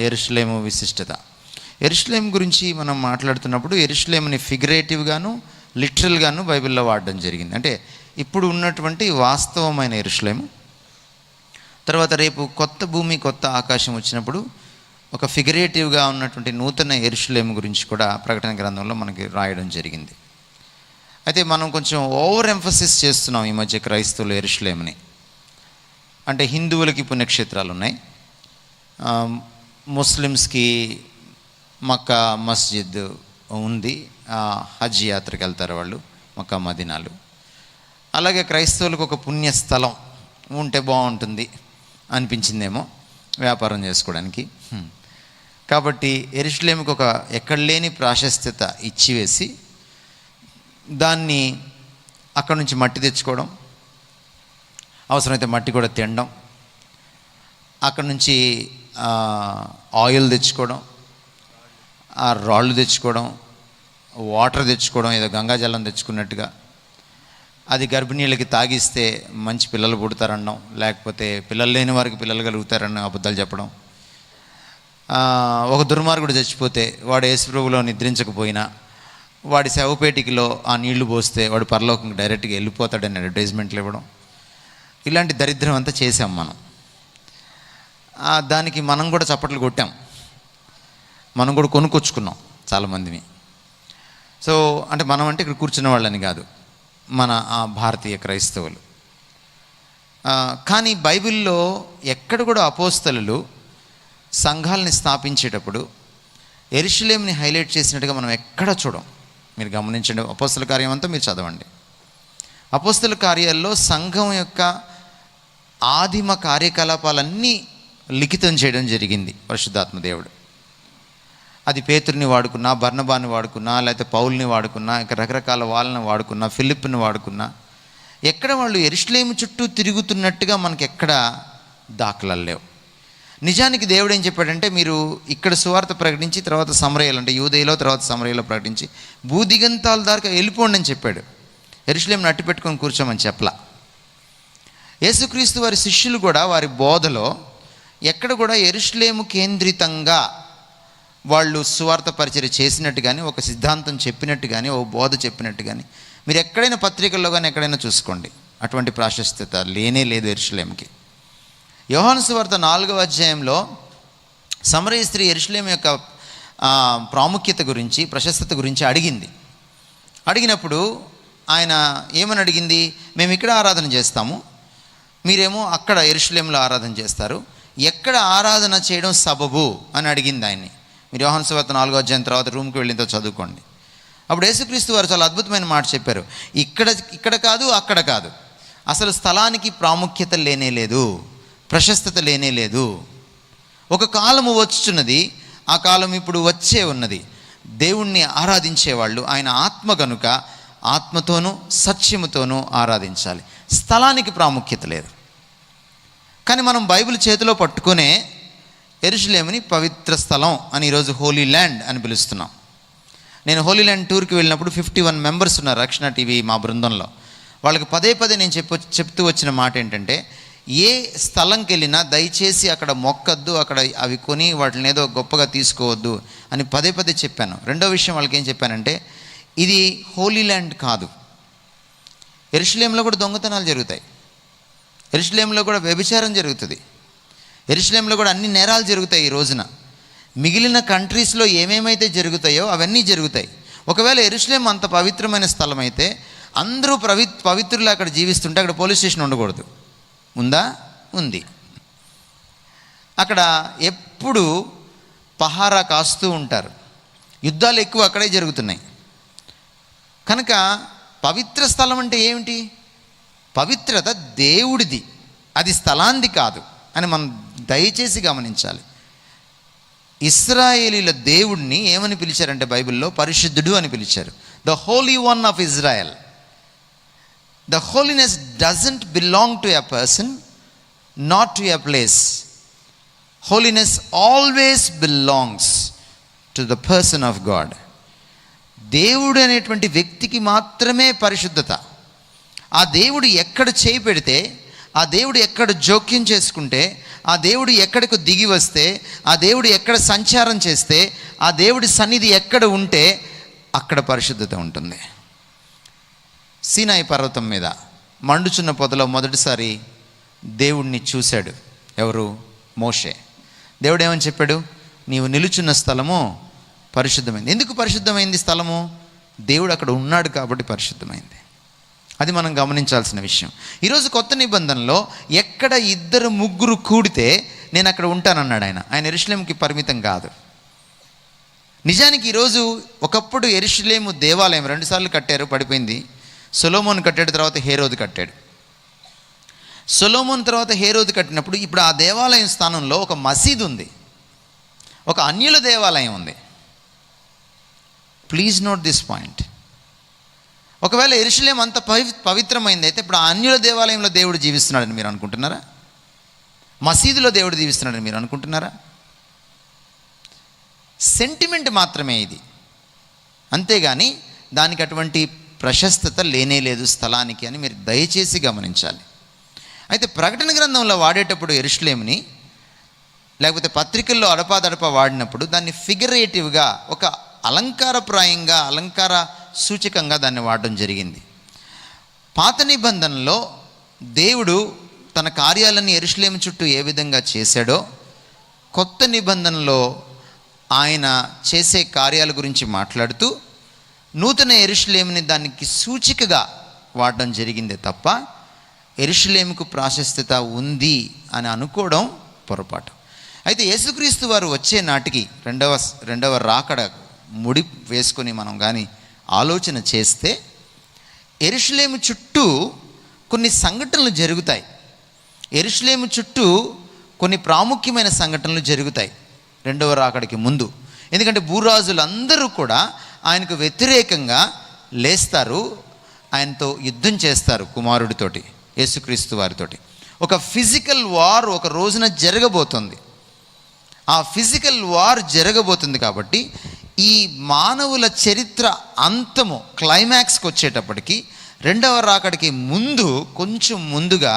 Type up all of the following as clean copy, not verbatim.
యెరూషలేము విశిష్టత. యెరూషలేము గురించి మనం మాట్లాడుతున్నప్పుడు యెరూషలేముని ఫిగరేటివ్గాను లిటరల్గాను బైబిల్లో వాడడం జరిగింది. అంటే ఇప్పుడు ఉన్నటువంటి వాస్తవమైన యెరూషలేము, తర్వాత రేపు కొత్త భూమి కొత్త ఆకాశం వచ్చినప్పుడు ఒక ఫిగరేటివ్గా ఉన్నటువంటి నూతన యెరూషలేము గురించి కూడా ప్రకటన గ్రంథంలో మనకి రాయడం జరిగింది. అయితే మనం కొంచెం ఓవర్ ఎంఫసిస్ చేస్తున్నాం ఈ మధ్య క్రైస్తవులు యెరూషలేముని. అంటే హిందువులకి పుణ్యక్షేత్రాలు ఉన్నాయి, ముస్లిమ్స్కి మక్కా మస్జిద్ ఉంది, హజ్ యాత్రకు వెళ్తారు వాళ్ళు, మక్కా మదీనాలు. అలాగే క్రైస్తవులకు ఒక పుణ్యస్థలం ఉంటే బాగుంటుంది అనిపించిందేమో వ్యాపారం చేసుకోవడానికి. కాబట్టి యెరూషలేముకి ఒక ఎక్కడ లేని ప్రాశస్త్యత ఇచ్చివేసి దాన్ని అక్కడ నుంచి మట్టి తెచ్చుకోవడం, అవసరమైతే మట్టి కూడా తినడం, అక్కడ నుంచి ఆయిల్ తెచ్చుకోవడం, ఆ రాళ్ళు తెచ్చుకోవడం, వాటర్ తెచ్చుకోవడం, ఏదో గంగాజలం తెచ్చుకున్నట్టుగా, అది గర్భిణీలకి తాగిస్తే మంచి పిల్లలు పుడతారనడం, లేకపోతే పిల్లలు లేని వారికి పిల్లలు కలుగుతారని అబద్ధాలు చెప్పడం. ఒక దుర్మార్గుడు చచ్చిపోతే వాడు యేసుప్రభులో నిద్రించకపోయినా వాడి శవపేటికలో ఆ నీళ్లు పోస్తే వాడు పరలోకంకి డైరెక్ట్గా వెళ్ళిపోతాడని అడ్వర్టైజ్మెంట్లు ఇవ్వడం. ఇలాంటి దరిద్రం అంతా చేసాం మనం. దానికి మనం కూడా చప్పట్లు కొట్టాం, మనం కూడా కొనుక్కొచ్చుకున్నాం చాలామందిని. సో అంటే మనం అంటే ఇక్కడ కూర్చున్న వాళ్ళని కాదు, మన భారతీయ క్రైస్తవులు. కానీ బైబిల్లో ఎక్కడ కూడా అపోస్తలులు సంఘాలని స్థాపించేటప్పుడు యెరూషలేముని హైలైట్ చేసినట్టుగా మనం ఎక్కడ చూడం. మీరు గమనించండి, అపోస్తల కార్యం అంతా మీరు చదవండి. అపోస్తల కార్యాల్లో సంఘం యొక్క ఆదిమ కార్యకలాపాలన్నీ లిఖితం చేయడం జరిగింది పరిశుద్ధాత్మ దేవుడు. అది పేతురుని వాడుకున్నా, బర్నబాని వాడుకున్నా, లేకపోతే పౌల్ని వాడుకున్నా, ఇంకా రకరకాల వాళ్ళని వాడుకున్నా, ఫిలిప్ని వాడుకున్నా, ఎక్కడ వాళ్ళు యెరూషలేము చుట్టూ తిరుగుతున్నట్టుగా మనకి ఎక్కడ దాఖలాలు లేవు. నిజానికి దేవుడు ఏం చెప్పాడంటే, మీరు ఇక్కడ సువార్త ప్రకటించి తర్వాత సమరయలు, అంటే యూదయలో తర్వాత సమరయలో ప్రకటించి భూదిగంతాల దాకా వెళ్ళిపోండి అని చెప్పాడు. యెరూషలేముని అట్టు పెట్టుకొని కూర్చోమని చెప్పలా. యేసుక్రీస్తు వారి శిష్యులు కూడా వారి బోధలో ఎక్కడ కూడా యెరూషలేము కేంద్రితంగా వాళ్ళు సువార్త పరిచర్య చేసినట్టు కానీ, ఒక సిద్ధాంతం చెప్పినట్టు కానీ, ఓ బోధ చెప్పినట్టు కానీ మీరు ఎక్కడైనా పత్రికల్లో కానీ ఎక్కడైనా చూసుకోండి. అటువంటి ప్రాశస్త్యత లేనే లేదు యెరూషలేముకి. యోహాను సువార్త 4వ అధ్యాయంలో సమరయ స్త్రీ యెరూషలేము యొక్క ప్రాముఖ్యత గురించి, ప్రశస్తత గురించి అడిగినప్పుడు ఆయన ఏమని అడిగింది? మేము ఇక్కడ ఆరాధన చేస్తాము, మీరేమో అక్కడ యెరూషలేములో ఆరాధన చేస్తారు, ఎక్కడ ఆరాధన చేయడం సబబు అని అడిగింది ఆయన్ని. మీరు యోహాను సువార్త 4వ అధ్యాయం తర్వాత రూమ్కి వెళ్ళిందో చదువుకోండి. అప్పుడు యేసుక్రీస్తు వారు చాలా అద్భుతమైన మాట చెప్పారు. ఇక్కడ కాదు, అక్కడ కాదు, అసలు స్థలానికి ప్రాముఖ్యత లేనే లేదు, ప్రశస్తత లేనే లేదు. ఒక కాలము వచ్చుచున్నది, ఆ కాలం ఇప్పుడు వచ్చే ఉన్నది. దేవుణ్ణి ఆరాధించేవాళ్ళు ఆయన ఆత్మ కనుక ఆత్మతోనూ సత్యముతోనూ ఆరాధించాలి. స్థలానికి ప్రాముఖ్యత లేదు. కానీ మనం బైబిల్ చేతిలో పట్టుకునే యెరూషలేముని పవిత్ర స్థలం అని ఈరోజు హోలీ ల్యాండ్ అని పిలుస్తున్నాం. నేను హోలీ ల్యాండ్ టూర్కి వెళ్ళినప్పుడు 51 మెంబర్స్ ఉన్నారు రక్షణ టీవీ మా బృందంలో. వాళ్ళకి పదే నేను చెప్తూ వచ్చిన మాట ఏంటంటే, ఏ స్థలంకి వెళ్ళినా దయచేసి అక్కడ మొక్కద్దు, అక్కడ అవి కొని వాటిని ఏదో గొప్పగా తీసుకోవద్దు అని పదే చెప్పాను. రెండో విషయం వాళ్ళకి ఏం చెప్పానంటే, ఇది హోలీ ల్యాండ్ కాదు. యెరూషలేములో కూడా దొంగతనాలు జరుగుతాయి, యెరూషలేములో కూడా వ్యభిచారం జరుగుతుంది, యెరూషలేములో కూడా అన్ని నేరాలు జరుగుతాయి. ఈ రోజున మిగిలిన కంట్రీస్లో ఏమేమైతే జరుగుతాయో అవన్నీ జరుగుతాయి. ఒకవేళ యెరూషలేము అంత పవిత్రమైన స్థలం అయితే అందరూ పవిత్రులు అక్కడ జీవిస్తుంటే అక్కడ పోలీస్ స్టేషన్ ఉండకూడదు. ఉందా? ఉంది. అక్కడ ఎప్పుడు పహారా కాస్తూ ఉంటారు, యుద్ధాలు ఎక్కువ అక్కడే జరుగుతున్నాయి. కనుక పవిత్ర స్థలం అంటే ఏమిటి? పవిత్రత దేవుడిది, అది స్థలాంది కాదు అని మనం దయచేసి గమనించాలి. ఇశ్రాయేలీల దేవుడిని ఏమని పిలిచారంటే బైబిల్లో పరిశుద్ధుడు అని పిలిచారు. The Holi one of Israel. The holiness doesn't belong to a person, not to a place. Holiness always belongs to the person of God. దేవుడు అనేటువంటి వ్యక్తికి మాత్రమే పరిశుద్ధత. ఆ దేవుడు ఎక్కడ చేయి పెడితే ఆ దేవుడు ఎక్కడ జోక్యం చేసుకుంటే, ఆ దేవుడు ఎక్కడికి దిగి వస్తే, ఆ దేవుడు ఎక్కడ సంచారం చేస్తే, ఆ దేవుడి సన్నిధి ఎక్కడ ఉంటే అక్కడ పరిశుద్ధత ఉంటుంది. సీనాయి పర్వతం మీద మండుచున్న పొదలో మొదటిసారి దేవుడిని చూశాడు. ఎవరు? మోషే. దేవుడు ఏమని చెప్పాడు? నీవు నిలుచున్న స్థలము పరిశుద్ధమైంది. ఎందుకు పరిశుద్ధమైంది స్థలము? దేవుడు అక్కడ ఉన్నాడు కాబట్టి పరిశుద్ధమైంది. అది మనం గమనించాల్సిన విషయం. ఈరోజు కొత్త నిబంధనలో ఎక్కడ 2-3 కూడితే నేను అక్కడ ఉంటానన్నాడు ఆయన. ఆయన యెరూషలేముకి పరిమితం కాదు. నిజానికి ఈరోజు ఒకప్పుడు యెరూషలేము దేవాలయం 2 సార్లు కట్టారు, పడిపోయింది. సొలొమోను కట్టాడు, తర్వాత హేరోదు కట్టాడు. సొలొమోను తర్వాత హేరోదు కట్టినప్పుడు ఇప్పుడు ఆ దేవాలయం స్థానంలో ఒక మసీదు ఉంది, ఒక అన్యుల దేవాలయం ఉంది. Please note this point. ఒకవేళ యెరూషలేము అంత పవిత్రమైంది అయితే ఇప్పుడు ఆ అన్యుల దేవాలయంలో దేవుడు జీవిస్తున్నాడని మీరు అనుకుంటున్నారా? మసీదులో దేవుడు జీవిస్తున్నాడని మీరు అనుకుంటున్నారా? సెంటిమెంట్ మాత్రమే ఇది, అంతేగాని దానికి అటువంటి ప్రశస్తత లేనే లేదు స్థలానికి అని మీరు దయచేసి గమనించాలి. అయితే ప్రకటన గ్రంథంలో వాడేటప్పుడు యెరూషలేముని, లేకపోతే పత్రికల్లో అడపాదడపా వాడినప్పుడు దాన్ని ఫిగరేటివ్గా, ఒక అలంకారప్రాయంగా, అలంకార సూచకంగా దాన్ని వాడడం జరిగింది. పాత నిబంధనలో దేవుడు తన కార్యాలన్నీ యెరూషలేము చుట్టూ ఏ విధంగా చేశాడో, కొత్త నిబంధనలో ఆయన చేసే కార్యాల గురించి మాట్లాడుతూ నూతన యెరూషలేముని దానికి సూచికగా వాడడం జరిగిందే తప్ప యెరూషలేముకు ప్రాశస్త్యత ఉంది అని అనుకోవడం పొరపాటు. అయితే యేసుక్రీస్తు వారు వచ్చే నాటికి రెండవ రాకడ ముడి వేసుకొని మనం కానీ ఆలోచన చేస్తే యెరూషలేము చుట్టూ కొన్ని సంఘటనలు జరుగుతాయి. యెరూషలేము చుట్టూ కొన్ని ప్రాముఖ్యమైన సంఘటనలు జరుగుతాయి రెండవ రాకడికి ముందు. ఎందుకంటే భూరాజులందరూ కూడా ఆయనకు వ్యతిరేకంగా లేస్తారు, ఆయనతో యుద్ధం చేస్తారు కుమారుడితోటి, యేసుక్రీస్తు వారితోటి. ఒక ఫిజికల్ వార్ ఒక రోజున జరగబోతుంది. ఆ ఫిజికల్ వార్ జరగబోతుంది కాబట్టి ఈ మానవుల చరిత్ర అంతము క్లైమాక్స్కి వచ్చేటప్పటికి రెండవ రాకడికి ముందు, కొంచెం ముందుగా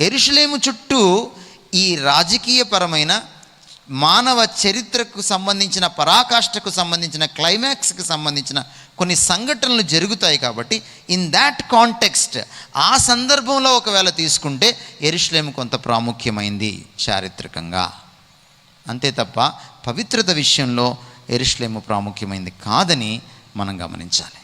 యెరూషలేము చుట్టూ ఈ రాజకీయపరమైన మానవ చరిత్రకు సంబంధించిన, పరాకాష్ఠకు సంబంధించిన, క్లైమాక్స్కి సంబంధించిన కొన్ని సంఘటనలు జరుగుతాయి. కాబట్టి ఇన్ దాట్ కాంటెక్స్ట్, ఆ సందర్భంలో ఒకవేళ తీసుకుంటే యెరూషలేము కొంత ప్రాముఖ్యమైంది చారిత్రకంగా, అంతే తప్ప పవిత్రత విషయంలో యెరూషలేము ప్రాముఖ్యమైంది కాదని మనం గమనించాలి.